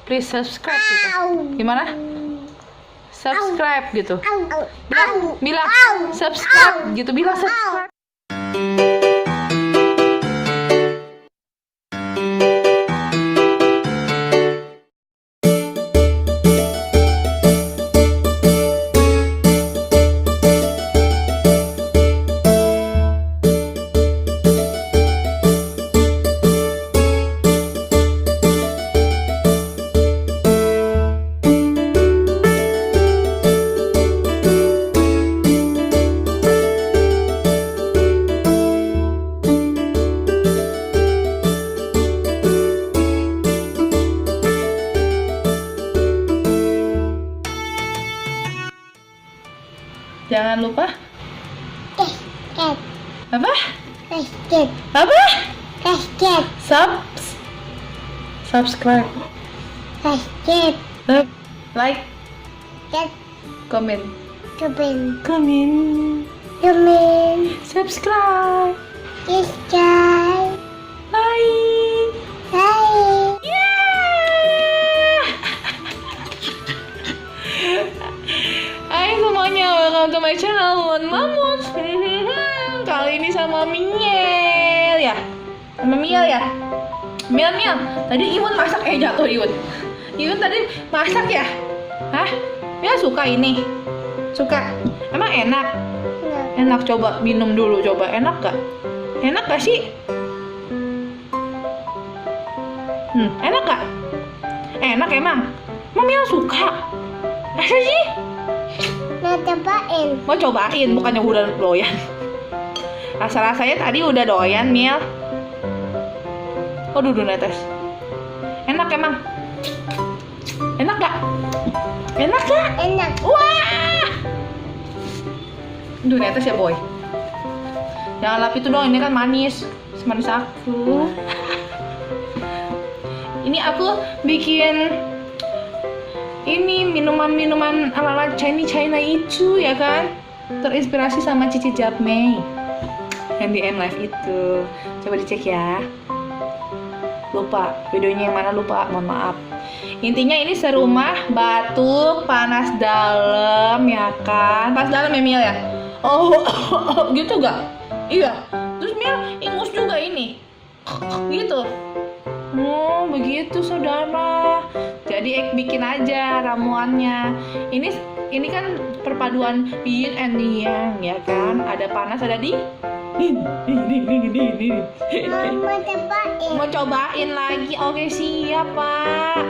please subscribe gitu. Gimana? Subscribe gitu. Bilang subscribe gitu, bilang subscribe. Jangan lupa apa? Subscribe, like, comment, subscribe, like. Hai semuanya, welcome to my channel Mamus. Kali ini sama Miel ya. Miel. Tadi Iwun masak jatuh Iwun. Iwun tadi masak ya? Hah? Miel suka ini? Suka? Emang enak? Enak, coba minum dulu coba. Enak gak? Enak gak sih? Enak gak? Enak emang? Emang Miel suka? Masa sih? Mau cobain, bukannya udah doyan. Rasa-rasanya tadi udah doyan, Miel. Oh, duduk netes. Enak emang? Enak gak? Enak gak? Enak. Wah! Duh, netes ya, boy. Jangan lap itu dong, ini kan manis. Semanis aku. Ini aku bikin ini minuman ala-ala China itu ya kan, terinspirasi sama Cici Japmei yang di M-Live itu. Coba dicek ya. Lupa videonya yang mana, lupa, mohon maaf. Intinya ini serumah batuk panas dalam ya kan, panas dalam ya Miel ya. Oh gitu gak? Iya. Terus Miel ingus juga ini gitu. Oh begitu saudara. Jadi bikin aja ramuannya. Ini kan perpaduan yin and yang ya kan. Ada panas, ada dingin. Mau cobain lagi? Oke siap Pak.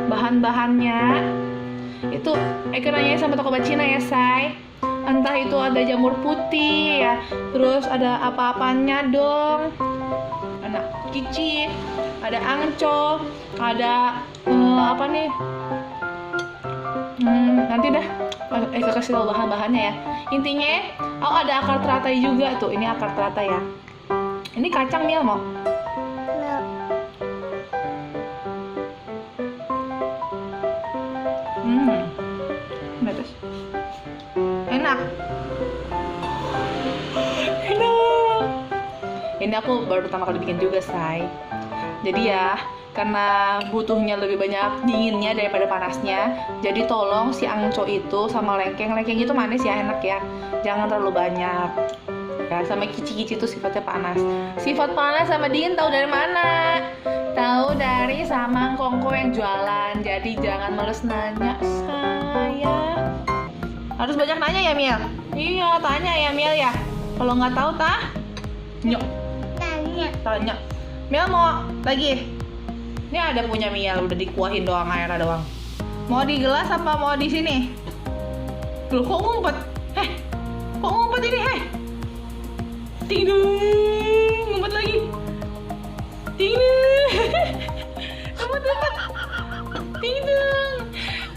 Bahan-bahannya itu nanya sama toko Cina ya say. Entah itu ada jamur putih ya, terus ada apa-apanya dong. Anak kici, ada angco, ada apa nih? Nanti dah kasih tau bahan-bahannya ya. Intinya, ada akar teratai juga tuh. Ini akar teratai ya. Ini kacang Miel mau? Terus enak. Ini aku baru pertama kali bikin juga say. Jadi ya karena butuhnya lebih banyak dinginnya daripada panasnya, jadi tolong si angco itu sama lengkeng itu manis ya, enak ya, jangan terlalu banyak ya. Sama kici-kici itu sifatnya panas. Sifat panas sama dingin tahu dari mana? Tahu dari Samang Kongko yang jualan. Jadi jangan males nanya saya. Harus banyak nanya ya Miel? Iya tanya ya Miel ya. Kalau nggak tahu tanya. Miel mau lagi? Ini ada punya Miel, udah dikuahin doang, airnya doang. Mau di gelas apa mau di sini? Loh kok ngumpet? Kok ngumpet ini? Tidung, ngumpet lagi. Tidung. Ngumpet. Tidung.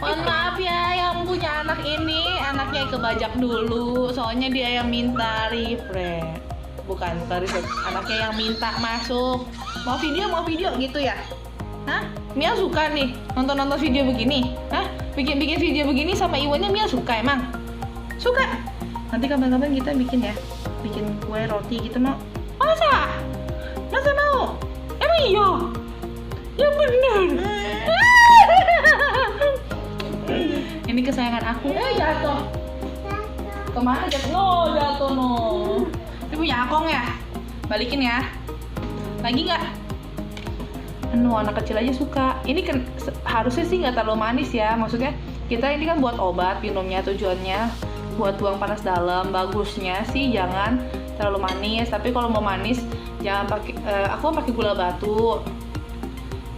Mohon maaf ya yang punya anak ini, anaknya kebajak dulu, soalnya dia yang minta refresh. Bukan refresh, anaknya yang minta masuk. Mau video gitu ya? Hah? Miel suka nih nonton video begini? Hah? Bikin video begini sama Iwannya Miel suka emang? Suka? Nanti kapan-kapan kita bikin ya, bikin kue roti gitu mau. Masa kesayangan aku. Jatuh. Kemana jatuh? No, jatuh no. Ini punya Akong ya? Balikin ya. Lagi nggak? Anak kecil aja suka. Ini kan harusnya sih nggak terlalu manis ya. Maksudnya kita ini kan buat obat minumnya, tujuannya buat buang panas dalam. Bagusnya sih jangan terlalu manis. Tapi kalau mau manis jangan pakai. Aku pakai gula batu.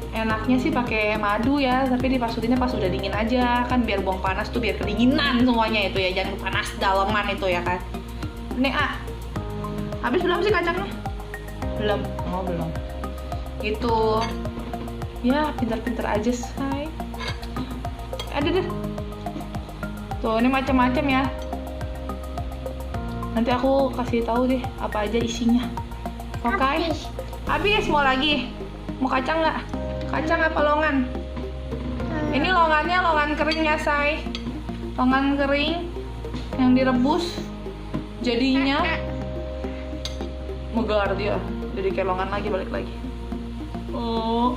Enaknya sih pakai madu ya, tapi dipasukinnya pas udah dingin aja kan, biar buang panas tuh, biar kedinginan semuanya itu ya, jangan panas dalaman itu ya kan. Ini habis belum sih kacangnya? Belum, oh belum. Itu ya pintar-pintar aja say. Ada deh. Tuh ini macam-macam ya. Nanti aku kasih tahu deh apa aja isinya. Oke. Habis mau lagi? Mau kacang nggak? Kacang apa longan? Ini longannya longan kering ya say. Longan kering yang direbus jadinya megar dia. Jadi kayak longan lagi, balik lagi. Oh,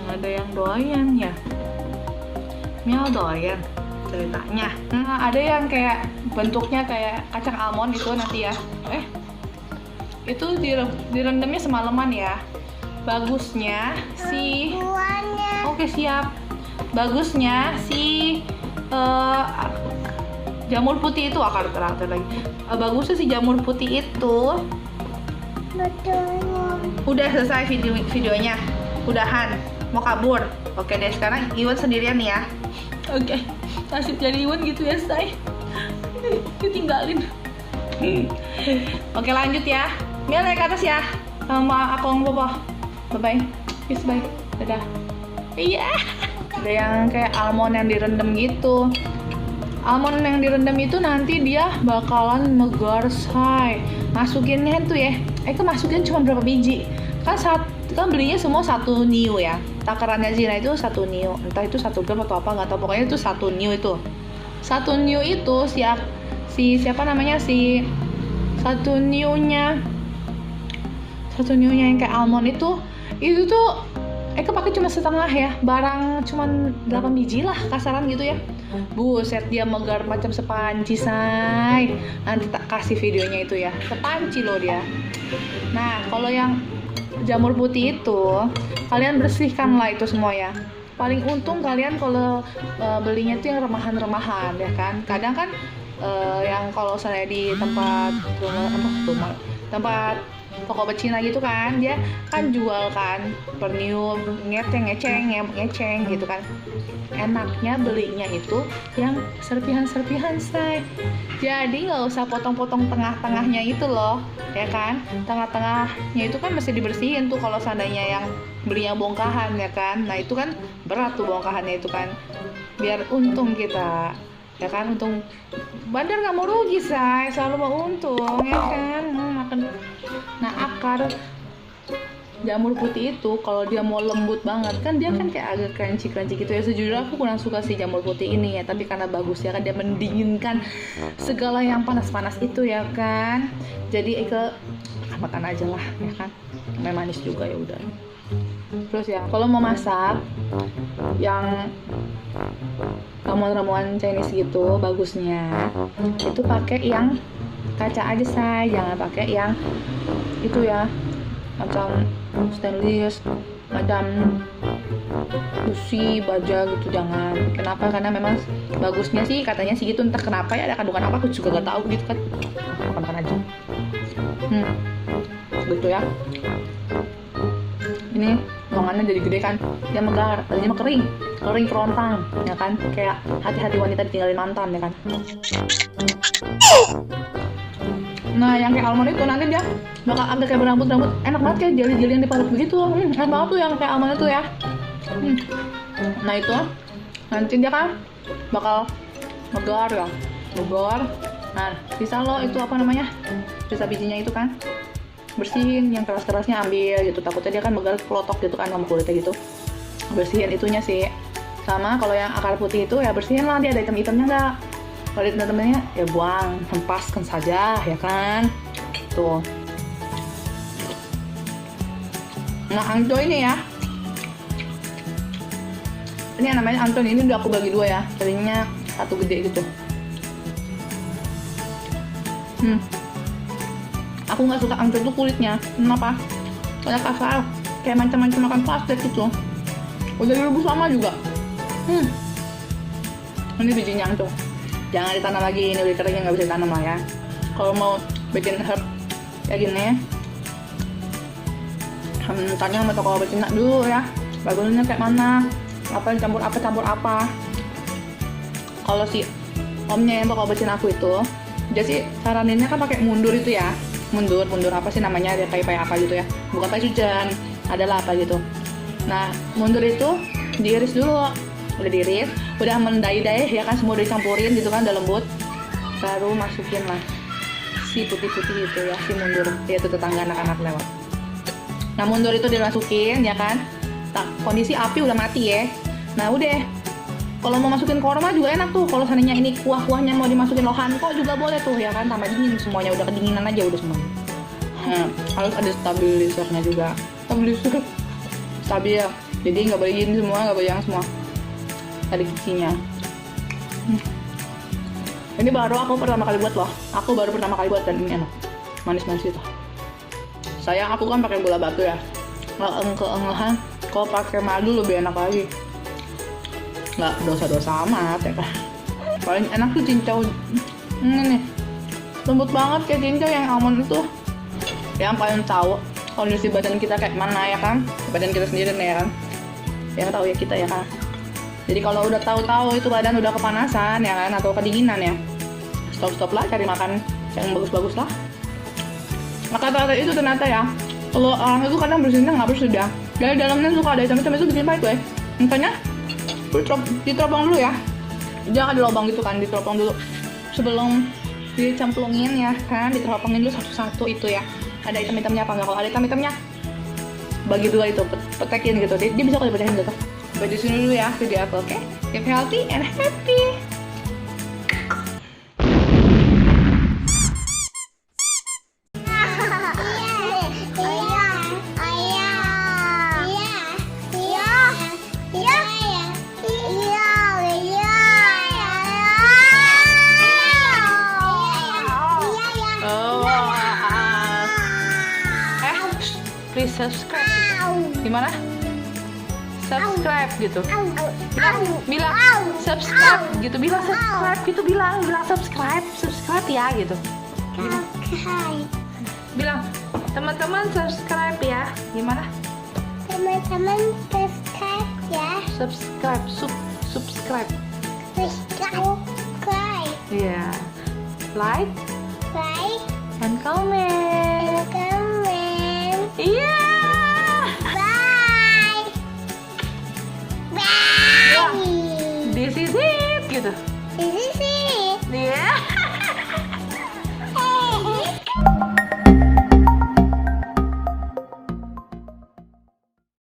ada yang doyan ya. Miao doyan ceritanya. Ada yang kayak bentuknya kayak kacang almond itu nanti ya. Itu direndamnya semalaman ya. Bagusnya si Oke siap. Bagusnya si jamur putih itu akar terakhir lagi. Bagusnya si jamur putih itu. Udah selesai videonya. Udahan. Mau kabur. Oke deh, sekarang Iwan sendirian nih ya. Oke. Nasib jadi Iwan gitu ya, say. Ditinggalin. Oke, lanjut ya. Mia naik ke atas ya. Sama Akong Bobo. Bye-bye. Peace, bye. Dadah. Iya. Ada yang kayak almond yang direndam gitu. Almond yang direndam itu nanti dia bakalan megar say. Masukinnya tuh ya. Masukin cuma berapa biji? Kan belinya semua 1 niu ya. Takarannya Zina itu 1 niu. Entah itu 1 gram atau apa, nggak tahu. Pokoknya itu 1 niu itu. 1 niu itu siapa namanya si 1 niunya. 1 niunya yang kayak almond itu tuh pakai cuma setengah ya, barang cuman 8 biji lah kasaran gitu ya. Buset, dia megar macam sepanci say. Nanti tak kasih videonya itu ya, sepanci loh dia. Nah kalau yang jamur putih itu kalian bersihkan lah itu semua ya. Paling untung kalian kalau belinya tuh yang remahan-remahan ya kan. Kadang kan yang kalau saya di tempat tempat toko becina gitu kan, dia kan jual kan per niu ngeceng gitu kan. Enaknya belinya itu yang serpihan-serpihan say. Jadi nggak usah potong-potong tengah-tengahnya itu loh ya kan. Tengah-tengahnya itu kan mesti dibersihin tuh kalau seandainya yang belinya bongkahan ya kan. Nah itu kan berat tuh bongkahannya itu kan. Biar untung kita ya kan, untung bandar nggak mau rugi say, selalu mau untung ya kan. Nah akar jamur putih itu kalau dia mau lembut banget kan, dia kan kayak agak crunchy gitu ya. Sejujurnya aku kurang suka si jamur putih ini ya, tapi karena bagus ya kan, dia mendinginkan segala yang panas-panas itu ya kan. Jadi makan aja lah ya kan, manis juga ya udah. Terus ya kalau mau masak yang ramuan-ramuan Chinese gitu, bagusnya itu pakai yang kaca aja say, jangan pakai yang itu ya, macam stainless, macam besi, baja gitu, jangan. Kenapa? Karena memang bagusnya sih katanya sih gitu, entah kenapa ya, ada kandungan apa aku juga gak tahu gitu kan. Makan aja. Gitu ya. Ini longannya jadi gede kan, dia megar, tadinya mah kering kerontang ya kan, kayak hati-hati wanita ditinggalin mantan ya kan. Nah yang kayak almond itu nanti dia bakal agak kayak berambut-rambut, enak banget kayak jeli-jeli yang diparut begitu. Enak banget tuh yang kayak almond itu ya. Nah itu nanti dia kan bakal megar ya, megar. Nah bisa lo itu apa namanya, bisa bijinya itu kan bersihin, yang keras-kerasnya ambil gitu, takutnya dia kan megar kelotok gitu kan sama kulitnya gitu. Bersihin itunya sih. Sama kalau yang akar putih itu ya bersihin lah, dia ada hitam-hitamnya nggak. Kalau ada hitam-hitamnya ya buang, hempaskan saja ya kan. Tuh. Nah hangzhou ini ya, Ini yang namanya Anton, ini udah aku bagi dua ya. Tadinya satu gede gitu. Aku nggak suka Anton tuh kulitnya. Kenapa? Kayak kasar, kayak macam-macam makan plastik gitu. Udah direbus lama juga. Ini bijinya Anton. Jangan ditanam lagi, ini udah kering, nggak bisa ditanam lah ya. Kalau mau bikin herb kayak gini, tanya sama toko betina dulu ya, bagusnya kayak mana, apa campur apa. Kalau si omnya yang toko betina aku itu, dia sih saraninnya kan pakai mundur itu ya, mundur apa sih namanya, ada pai apa gitu ya, bukan pai hujan, adalah apa gitu. Nah mundur itu diiris dulu, udah diiris, udah mendai-dai ya kan, semua udah dicampurin gitu kan, udah lembut, baru masukin lah si putih-putih itu ya, si mundur, dia tuh tetangga anak-anak lewat. Nah mundur itu dimasukin ya kan, nah, kondisi api udah mati ya. Nah udah, kalau mau masukin korma juga enak tuh. Kalau seandainya ini kuah-kuahnya mau dimasukin lohanko juga boleh tuh ya kan, tambah dingin semuanya, udah kedinginan aja udah semuanya. Harus ada stabilizernya juga, stabil, jadi nggak boleh gini semua, nggak boleh yang semua, ada giginya. Ini baru aku pertama kali buat loh, dan ini enak, manis-manis itu. Sayang aku kan pakai gula batu ya, nggak keengehan. Kalau pakai madu lebih enak lagi, nggak dosa-dosa amat ya kan. Paling enak tuh cincau, ini nih lembut banget kayak cincau yang almond itu. Yang paling tahu kondisi badan kita kayak mana ya kan, badan kita sendiri nih ya kan, yang tahu ya kita ya kan. Jadi kalau udah tahu itu badan udah kepanasan ya kan, atau kedinginan ya, stop lah, cari makan yang bagus-bagus lah. Maka kata itu ternyata ya, kalau orang itu kadang bersihnya nggak bersih ya. Dari dalamnya suka ada hitam-hitam, itu bikin pahit gue. Makanya diteropong dulu ya. Jangan dilobang gitu kan, diteropong dulu sebelum dicemplungin ya kan, diteropongin dulu satu-satu itu ya. Ada hitam-hitamnya apa nggak? Kalau ada hitam-hitamnya, bagi dua itu, petekin gitu. Dia bisa kok dipecahin gitu. Sampai di sini dulu ya video aku, oke? Keep healthy and happy. Please subscribe. Gimana? Subscribe gitu. Bilang subscribe gitu. Bilang subscribe gitu. Bilang subscribe ya gitu. Bilang teman-teman subscribe ya. Gimana? Teman-teman subscribe ya. Subscribe. Subscribe. Iya. Like and comment. Comment. Iya.